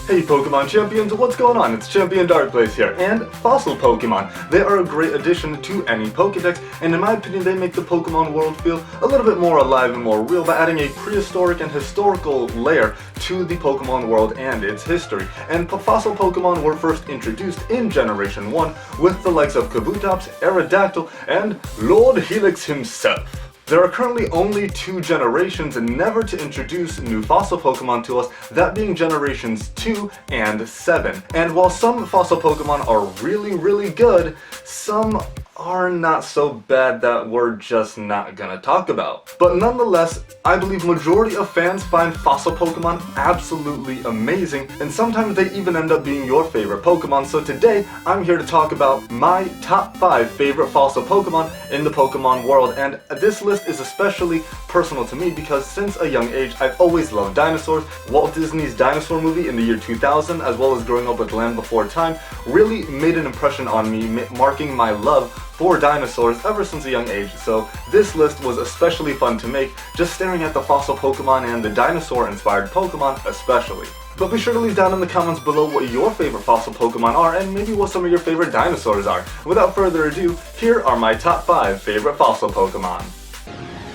Hey Pokemon champions, what's going on? It's Champion DarkBlaze here, and fossil Pokemon. They are a great addition to any Pokedex, and in my opinion they make the Pokemon world feel a little bit more alive and more real by adding a prehistoric and historical layer to the Pokemon world and its history. And fossil Pokemon were first introduced in Generation 1 with the likes of Kabutops, AERODACTYL, and Lord Helix himself. There are currently only 2 generations never to introduce new fossil Pokemon to us, that being generations 2 and 7. And while some fossil Pokemon are really good, some are not so bad that we're just not gonna talk about. But nonetheless, I believe majority of fans find fossil Pokemon absolutely amazing, and sometimes they even end up being your favorite Pokemon. So today, I'm here to talk about my top 5 favorite fossil Pokemon in the Pokemon world. And this list is especially personal to me because since a young age, I've always loved dinosaurs. Walt Disney's dinosaur movie in the year 2000, as well as growing up with Land Before Time, really made an impression on me, marking my love for dinosaurs ever since a young age. So this list was especially fun to make, just staring at the fossil Pokemon and the dinosaur-inspired Pokemon especially. But be sure to leave down in the comments below what your favorite fossil Pokemon are and maybe what some of your favorite dinosaurs are. Without further ado, here are my top 5 favorite fossil Pokemon.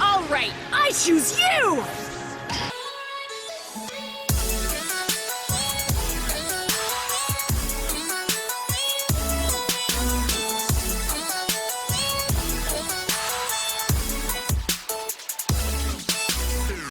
Alright, I choose you!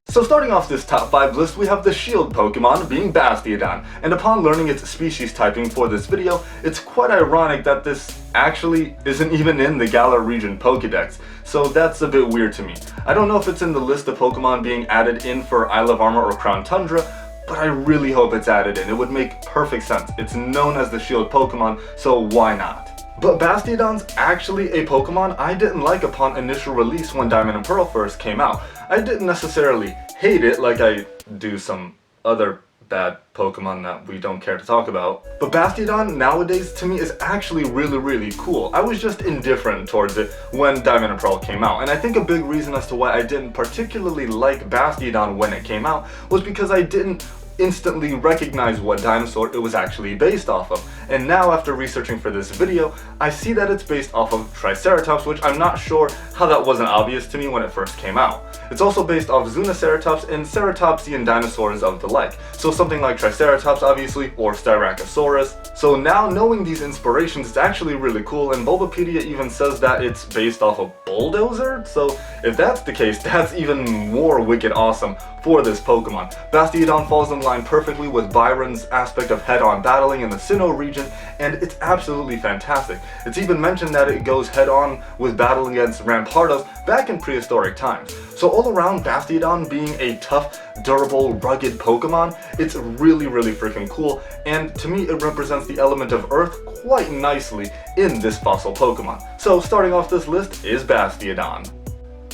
So starting off this top 5 list, we have the shield Pokemon being Bastiodon, and upon learning its species typing for this video, it's quite ironic that this actually isn't even in the Galar region Pokedex, so that's a bit weird to me. I don't know if it's in the list of Pokemon being added in for Isle of Armor or Crown Tundra, but I really hope it's added in. It would make perfect sense. It's known as the shield Pokemon, so why not? But Bastiodon's actually a Pokemon I didn't like upon initial release when Diamond and Pearl first came out. I didn't necessarily hate it like I do some other bad Pokemon that we don't care to talk about. But Bastiodon nowadays to me is actually really cool. I was just indifferent towards it when Diamond and Pearl came out, and I think a big reason as to why I didn't particularly like Bastiodon when it came out was because I didn't instantly recognize what dinosaur it was actually based off of. And now after researching for this video, I see that it's based off of Triceratops, which I'm not sure how that wasn't obvious to me when it first came out. It's also based off Zunoceratops and Ceratopsian dinosaurs of the like, so something like Triceratops obviously, or Styracosaurus. So now knowing these inspirations is actually really cool, and Bulbapedia even says that it's based off of Bulldozer, so if that's the case, that's even more wicked awesome for this Pokemon. Bastiodon falls in line perfectly with Byron's aspect of head-on battling in the Sinnoh region, and it's absolutely fantastic. It's even mentioned that it goes head-on with battle against Rampardos back in prehistoric times. So all around, Bastiodon being a tough, durable, rugged Pokemon, it's really freaking cool, and to me it represents the element of Earth quite nicely in this fossil Pokemon. So starting off this list is Bastiodon.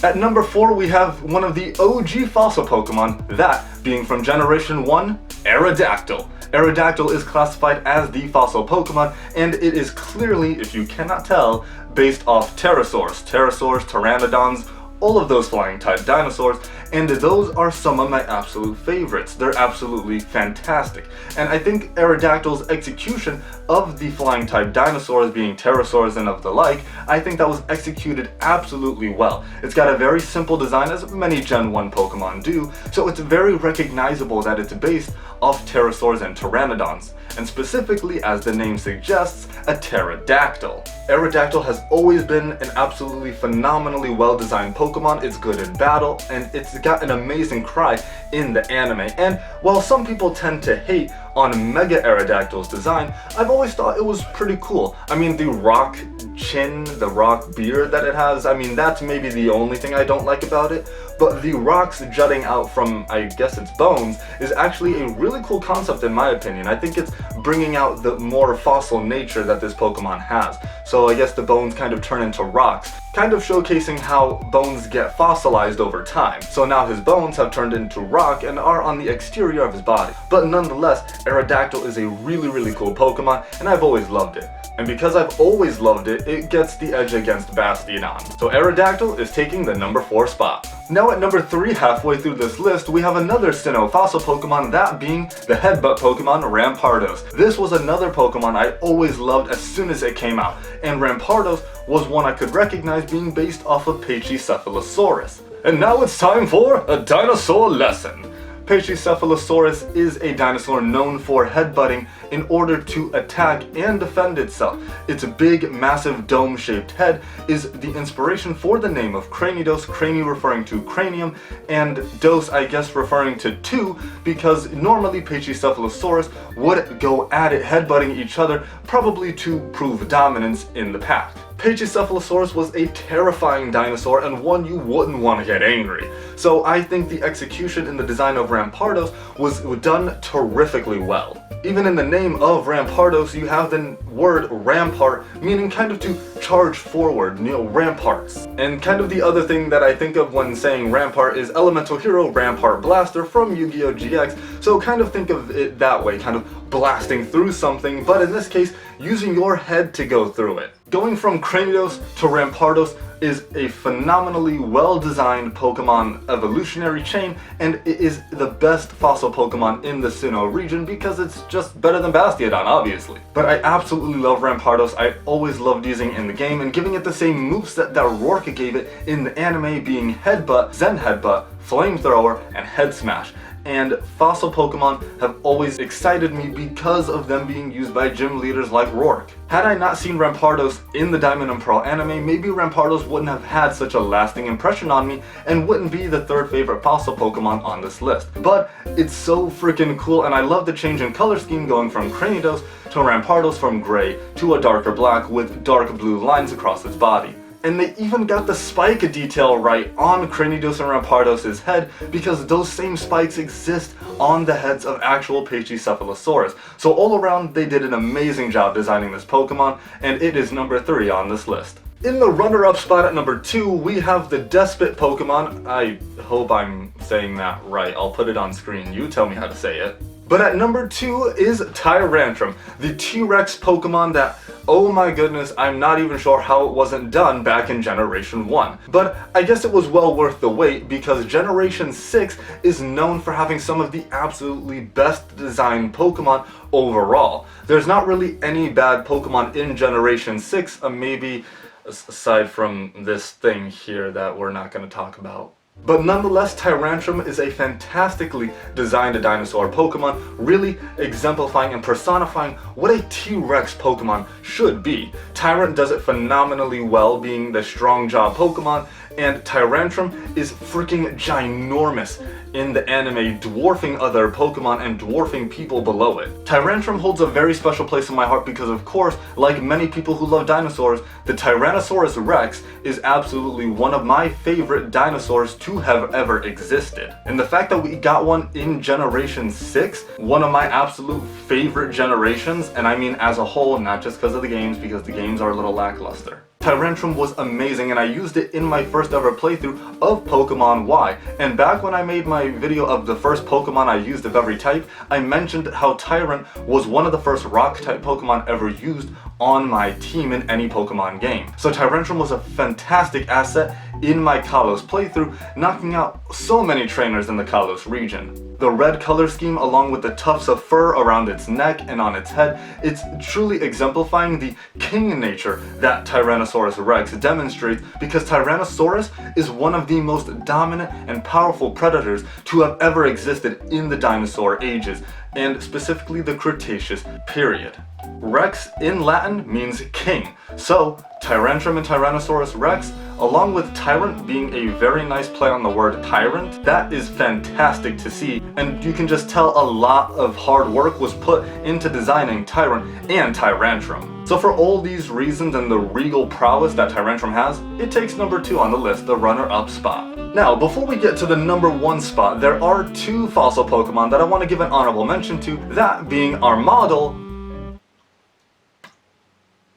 At number 4 we have one of the OG fossil Pokemon, that being from Generation 1, AERODACTYL. AERODACTYL is classified as the fossil Pokemon, and it is clearly, if you cannot tell, based off pterosaurs, pteranodons, all of those flying type dinosaurs, and those are some of my absolute favorites. They're absolutely fantastic. And I think AERODACTYL's execution of the flying type dinosaurs being pterosaurs and of the like, I think that was executed absolutely well. It's got a very simple design, as many Gen 1 Pokemon do, so it's very recognizable that it's based off pterosaurs and pteranodons, and specifically, as the name suggests, a pterodactyl. AERODACTYL has always been an absolutely phenomenally well-designed Pokemon. It's good in battle, and it's got an amazing cry in the anime. And while some people tend to hate on Mega AERODACTYL's design, I've always thought it was pretty cool. I mean, the rock chin, the rock beard that it has, I mean, that's maybe the only thing I don't like about it, but the rocks jutting out from, I guess its bones, is actually a really cool concept in my opinion. I think it's bringing out the more fossil nature that this Pokemon has. So I guess the bones kind of turn into rocks, kind of showcasing how bones get fossilized over time. So now his bones have turned into rock and are on the exterior of his body. But nonetheless, AERODACTYL is a really cool Pokemon, and I've always loved it. And because I've always loved it, it gets the edge against Bastiodon. So AERODACTYL is taking the number 4 spot. Now Now at number 3, halfway through this list, we have another Sinnoh fossil Pokemon, that being the Headbutt Pokemon Rampardos. This was another Pokemon I always loved as soon as it came out, and Rampardos was one I could recognize being based off of Pachycephalosaurus. And now it's time for a dinosaur lesson. Pachycephalosaurus is a dinosaur known for headbutting in order to attack and defend itself. Its big, massive, dome-shaped head is the inspiration for the name of Cranidos, crani referring to cranium, and dos, I guess, referring to two, because normally Pachycephalosaurus would go at it, headbutting each other, probably to prove dominance in the pack. Pachycephalosaurus was a terrifying dinosaur and one you wouldn't want to get angry. So I think the execution in the design of Rampardos was done terrifically well. Even in the name of Rampardos, you have the word rampart, meaning kind of to charge forward, ramparts. And kind of the other thing that I think of when saying rampart is Elemental Hero Rampart Blaster from Yu-Gi-Oh! GX, so kind of think of it that way, kind of blasting through something, but in this case, using your head to go through it. Going from Cranidos to Rampardos is a phenomenally well-designed Pokemon evolutionary chain, and it is the best fossil Pokemon in the Sinnoh region because it's just better than Bastiodon, obviously. But I absolutely love Rampardos. I always loved using it in the game and giving it the same moveset that Rourke gave it in the anime, being Headbutt, Zen Headbutt, Flamethrower, and Head Smash. And fossil Pokemon have always excited me because of them being used by gym leaders like Rourke. Had I not seen Rampardos in the Diamond and Pearl anime, maybe Rampardos wouldn't have had such a lasting impression on me and wouldn't be the third favorite fossil Pokemon on this list. But it's so freaking cool, and I love the change in color scheme going from Cranidos to Rampardos from gray to a darker black with dark blue lines across its body. And they even got the spike detail right on Cranidos and Rampardos' head because those same spikes exist on the heads of actual Pachycephalosaurus. So all around, they did an amazing job designing this Pokemon, and it is number 3 on this list. In the runner-up spot at number 2, we have the Despot Pokemon. I hope I'm saying that right. I'll put it on screen. You tell me how to say it. But at number 2 is Tyrantrum, the T-Rex Pokemon that, oh my goodness, I'm not even sure how it wasn't done back in Generation 1. But I guess it was well worth the wait because Generation 6 is known for having some of the absolutely best designed Pokemon overall. There's not really any bad Pokemon in Generation 6, maybe aside from this thing here that we're not going to talk about. But nonetheless, Tyrantrum is a fantastically designed dinosaur Pokemon, really exemplifying and personifying what a T-Rex Pokemon should be. Tyrant does it phenomenally well, being the strong jaw Pokemon, and Tyrantrum is freaking ginormous in the anime, dwarfing other Pokemon and dwarfing people below it. Tyrantrum holds a very special place in my heart because, of course, like many people who love dinosaurs, the Tyrannosaurus Rex is absolutely one of my favorite dinosaurs to have ever existed. And the fact that we got one in Generation 6, one of my absolute favorite generations, and I mean as a whole, not just because of the games, because the games are a little lackluster. Tyrantrum was amazing, and I used it in my first ever playthrough of Pokemon Y. And back when I made my video of the first Pokemon I used of every type, I mentioned how Tyrant was one of the first rock type Pokemon ever used on my team in any Pokemon game. So Tyrantrum was a fantastic asset in my Kalos playthrough, knocking out so many trainers in the Kalos region. The red color scheme, along with the tufts of fur around its neck and on its head, it's truly exemplifying the king nature that Tyrannosaurus Rex demonstrates, because Tyrannosaurus is one of the most dominant and powerful predators to have ever existed in the dinosaur ages, and specifically the Cretaceous period. Rex in Latin means king, so Tyrantrum and Tyrannosaurus Rex, along with Tyrant being a very nice play on the word tyrant, that is fantastic to see, and you can just tell a lot of hard work was put into designing Tyrant and Tyrantrum. So for all these reasons and the regal prowess that Tyrantrum has, it takes number 2 on the list, the runner-up spot. Now, before we get to the number 1 spot, there are 2 fossil Pokemon that I want to give an honorable mention to, that being our model.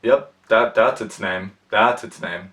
Yep, that's its name. That's its name.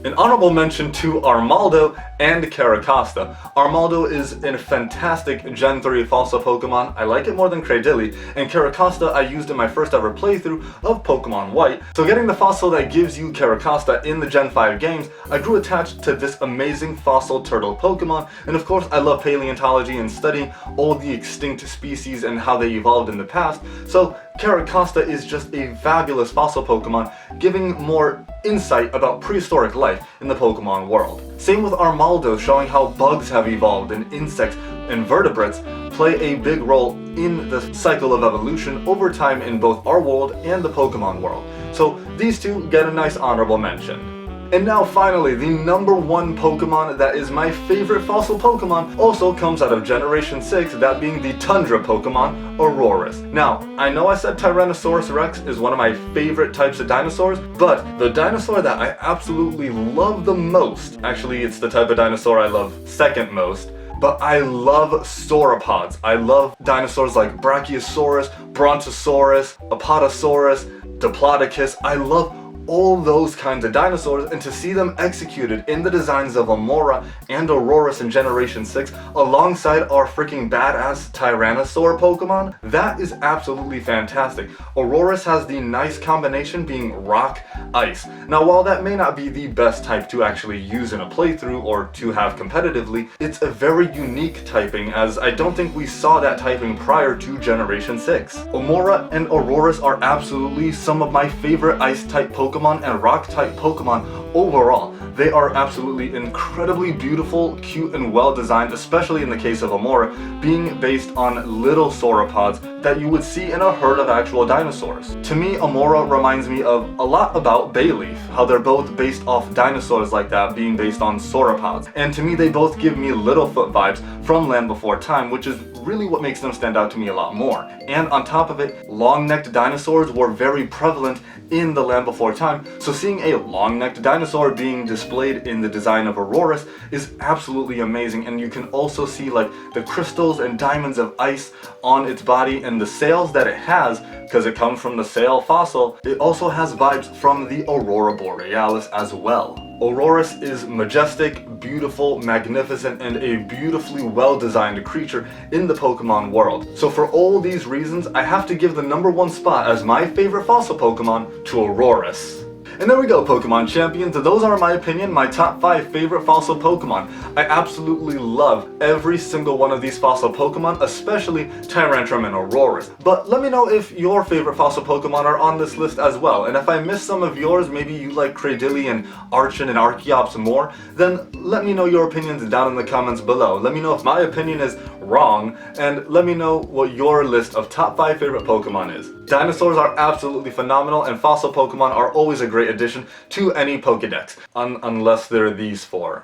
An honorable mention to Armaldo and Carracosta. Armaldo is a fantastic Gen 3 fossil Pokemon. I like it more than Cradily, and Carracosta I used in my first ever playthrough of Pokemon White. So getting the fossil that gives you Carracosta in the Gen 5 games, I grew attached to this amazing fossil turtle Pokemon, and of course I love paleontology and studying all the extinct species and how they evolved in the past, so Carracosta is just a fabulous fossil Pokemon, giving more insight about prehistoric life in the Pokemon world. Same with Armaldo, showing how bugs have evolved and insects and vertebrates play a big role in the cycle of evolution over time in both our world and the Pokemon world. So these two get a nice honorable mention. And now finally, the number one Pokemon that is my favorite fossil Pokemon also comes out of Generation 6, that being the Tundra Pokemon, AURORUS. Now, I know I said Tyrannosaurus Rex is one of my favorite types of dinosaurs, but the dinosaur that I absolutely love the most, actually it's the type of dinosaur I love second most, but I love sauropods. I love dinosaurs like Brachiosaurus, Brontosaurus, Apatosaurus, Diplodocus. I love all those kinds of dinosaurs, and to see them executed in the designs of Amaura and AURORUS in Generation 6 alongside our freaking badass Tyrannosaur Pokemon, that is absolutely fantastic. AURORUS has the nice combination being rock, ice. Now while that may not be the best type to actually use in a playthrough or to have competitively, it's a very unique typing, as I don't think we saw that typing prior to Generation 6. Amaura and AURORUS are absolutely some of my favorite ice type Pokemon and rock type Pokemon overall. They are absolutely incredibly beautiful, cute, and well designed, especially in the case of Amaura, being based on little sauropods that you would see in a herd of actual dinosaurs. To me, Amaura reminds me of a lot about Bayleaf, how they're both based off dinosaurs like that, being based on sauropods. And to me, they both give me Littlefoot vibes from Land Before Time, which is really what makes them stand out to me a lot more. And on top of it, long-necked dinosaurs were very prevalent in the Land Before Time, so seeing a long-necked dinosaur being displayed in the design of AURORUS is absolutely amazing. And you can also see like the crystals and diamonds of ice on its body, and the sails that it has, because it comes from the sail fossil, it also has vibes from the Aurora Borealis as well. AURORUS is majestic, beautiful, magnificent, and a beautifully well-designed creature in the Pokemon world. So for all these reasons, I have to give the number one spot as my favorite fossil Pokemon to AURORUS. And there we go, Pokemon Champions. Those are, in my opinion, my top 5 favorite fossil Pokemon. I absolutely love every single one of these fossil Pokemon, especially Tyrantrum and AURORUS. But let me know if your favorite fossil Pokemon are on this list as well. And if I missed some of yours, maybe you like Cradily and Archon and Archeops more, then let me know your opinions down in the comments below. Let me know if my opinion is wrong, and let me know what your list of top 5 favorite Pokemon is. Dinosaurs are absolutely phenomenal, and fossil Pokemon are always a great addition to any Pokedex, unless they're these 4.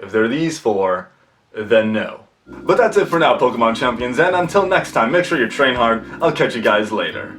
If they're these 4, then no. But that's it for now, Pokemon Champions, and until next time, make sure you train hard. I'll catch you guys later.